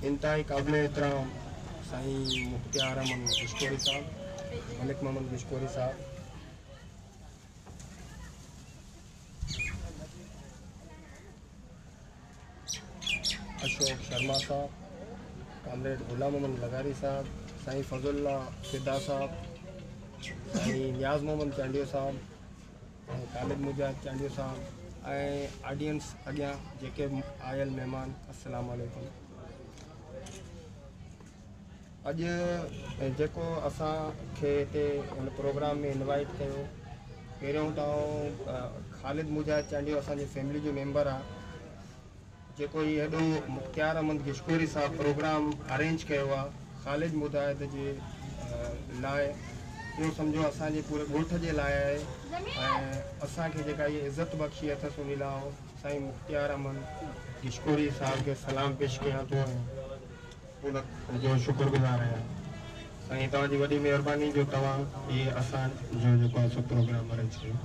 इंतहाई काबिल एहतराम साईं मुख्तियार अहमद गिशकोरी साहब, मलिक मोहम्मद गिशकोरी साहब, अशोक शर्मा साहब, कामरेड गुलाम मोहम्मद लगारी साहब, साईं फजलुल्लाह फिदा साहब, साईं नियाज़ मोहम्मद चांडियो साहब, खालिद मुजाहिद चांडियो साहब ऐं ऑडियंस अॻियां जेके आयल महिमान, अस्सलाम वालेकुम। अॼु जेको असांखे हिते हिन प्रोग्राम में इनवाइट कयो, पहिरियों त खालिद मुजाहिद चांडियो असांजी फैमिली जो मेंबर आहे, जेको ही हेॾो मुख्तियार अहमद गिशकोरी साहब प्रोग्राम अरेंज कयो आहे खालिद मुजाहिद जे लाइ, इहो सम्झो असांजे पूरे ॻोठ जे लाइ आहे। ऐं असांखे जेका इहा इज़त बख़्शी अथसि उन लाइ साईं मुख्तियार अहमद गिशकोरी साहब खे सलाम पेश कयां थो, उनजो शुक्रगुज़ार आहियां। साईं तव्हांजी वॾी महिरबानी जो तव्हां इहे असांजो जेको आहे सो प्रोग्राम अरेंज कयो।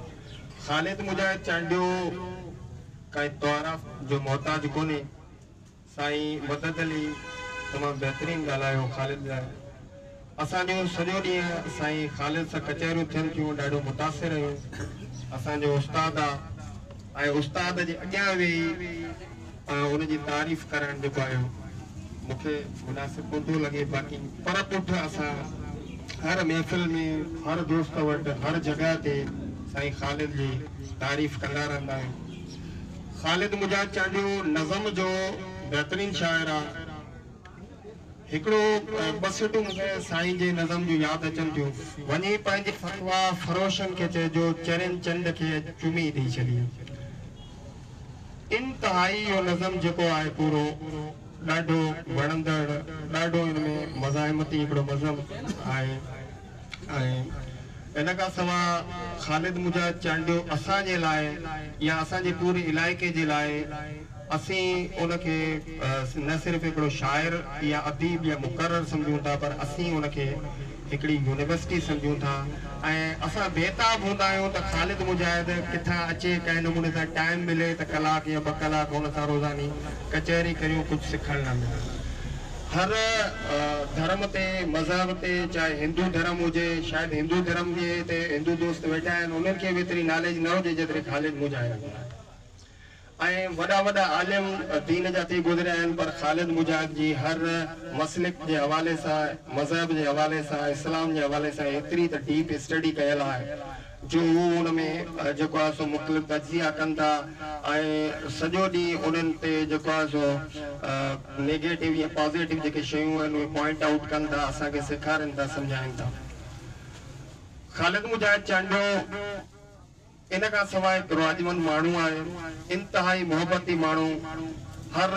खालिद मुजाहिद चांडियो काई तौराफ़ जो मोहताज कोन्हे। साईं मदद अली तमामु बहितरीनु ॻाल्हायो खालिद लाइ। असांजो सॼो ॾींहुं साईं खालिद सां कचहरियूं थियनि थियूं, ॾाढो मुतासिर आहियूं। असांजो उस्ताद आहे ऐं उस्ताद जे अॻियां वेही उनजी तारीफ़ करणु जेको आहे मूंखे मुनासिबु कोन थो लॻे। बाक़ी पर पुठ असां हर महफ़िल में, हर दोस्त वटि, हर जॻह ते साईं खालिद जी तारीफ़ कंदा रहंदा आहियूं। खालिद मुजाहिद चांडियो नज़म जो बहितरीनु शाइर आहे। हिकिड़ो ॿ सिटूं मूंखे साईं जे नज़म जूं यादि अचनि थियूं। वञी पंहिंजे फतवा फरोशन खे चइजो, चरनि चंड खे चुमी ॾेई छॾी। इंतहाई इहो नज़म जेको आहे पूरो ॾाढो वणंदड़, ॾाढो हिन में मज़ाहिमती हिकिड़ो नज़म आहे। ऐं इन खां सवाइ खालिद मुजाहिद चांडियो असांजे लाइ या असांजे पूरे इलाइक़े जे लाइ असीं उनखे न सिर्फ़ु हिकिड़ो शाइर या अदीब या मुक़रर सम्झूं था, पर असीं उनखे हिकिड़ी यूनिवर्सिटी सम्झूं था। ऐं असां बेताब हूंदा आहियूं त खालिद मुजाहिद किथां अचे, कंहिं नमूने सां टाइम मिले त कलाक या 2 कलाक हुन सां रोज़ानी कचहरी करियूं, कुझु सिखण लाइ मिले। हर धर्म ते, मज़हब ते, चाहे हिंदू धर्म हुजे, शायदि हिंदू धर्म जे ते हिंदू दोस्त वेठा आहिनि, उन्हनि खे बि एतिरी नॉलेज न हुजे जेतिरी खालिद मुजाहिद। ऐं वॾा वॾा आलिम दीन जा थी गुज़रिया आहिनि, पर खालिद मुजाहिद जी हर मसलिक जे हवाले सां, मज़हब जे हवाले सां, इस्लाम जे हवाले सां एतिरी त डीप स्टडी कयल आहे जो हू हुन में जेको आहे सो मुख़्तलिफ़ तज्ज़िया कनि था ऐं सॼो ॾींहुं उन्हनि ते जेको आहे सो नेगेटिव या पॉज़िटिव जेके शयूं आहिनि उहे पॉइंट आउट कनि था, असांखे सेखारनि था, सम्झाइनि था। खालिद मुजाहिद चांडियो इन खां सवाइ हिकिड़ो राजमंद माण्हू आहे, इंतहाई मोहबती माण्हू। हर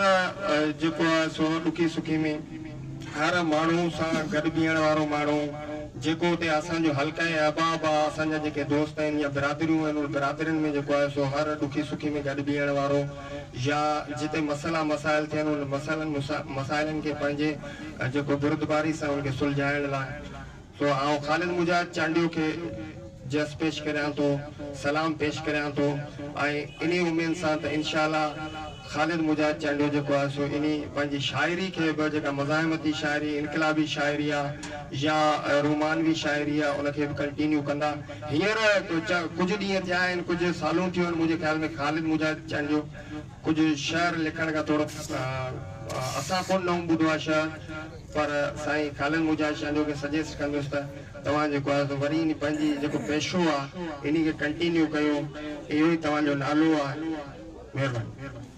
जेको आहे सो ॾुखी सुखी में हर माण्हू सां गॾु बीहण वारो माण्हू, जेको हुते असांजो हल्का ऐं अहबाब आहे, असांजा जेके दोस्त आहिनि या बिरादरियूं आहिनि, उन बिरादरियुनि में जेको आहे सो हर ॾुखी सुखी में गॾु बीहण वारो, या जिते मसइला मसाइल थियनि उन मसाइलनि खे पंहिंजे जेको बुरदबारी सां उनखे सुलझाइण लाइ सो आउं खालिद मुजाहिद चांडियो खे जस पेश करियां थो, सलाम पेश करियां थो। ऐं इन उमेद सां त इंशाअल्लाह खालिद मुजाहिद चांडियो जेको आहे सो इन पंहिंजी शाइरी खे बि, जेका मज़ाहिमती शाइरी, इनकलाबी शाइरी आहे या रोमानवी शाइरी आहे, उनखे बि कंटिन्यू कंदा। हींअर कुझु ॾींहं थिया आहिनि, कुझु सालूं थियूं आहिनि, मुंहिंजे ख़्याल में खालिद मुजाहिद चांडियो कुझु शहर लिखण खां थोरो असां कोन ॿुधो आहे शहर, पर साईं खालिद मुजाहिद चांडियो खे सजेस्ट कंदुसि त तव्हां जेको आहे वरी इन पंहिंजी जेको पेशो आहे इन खे कंटिन्यू कयो, इहो ई तव्हांजो नालो आहे। महिरबानी।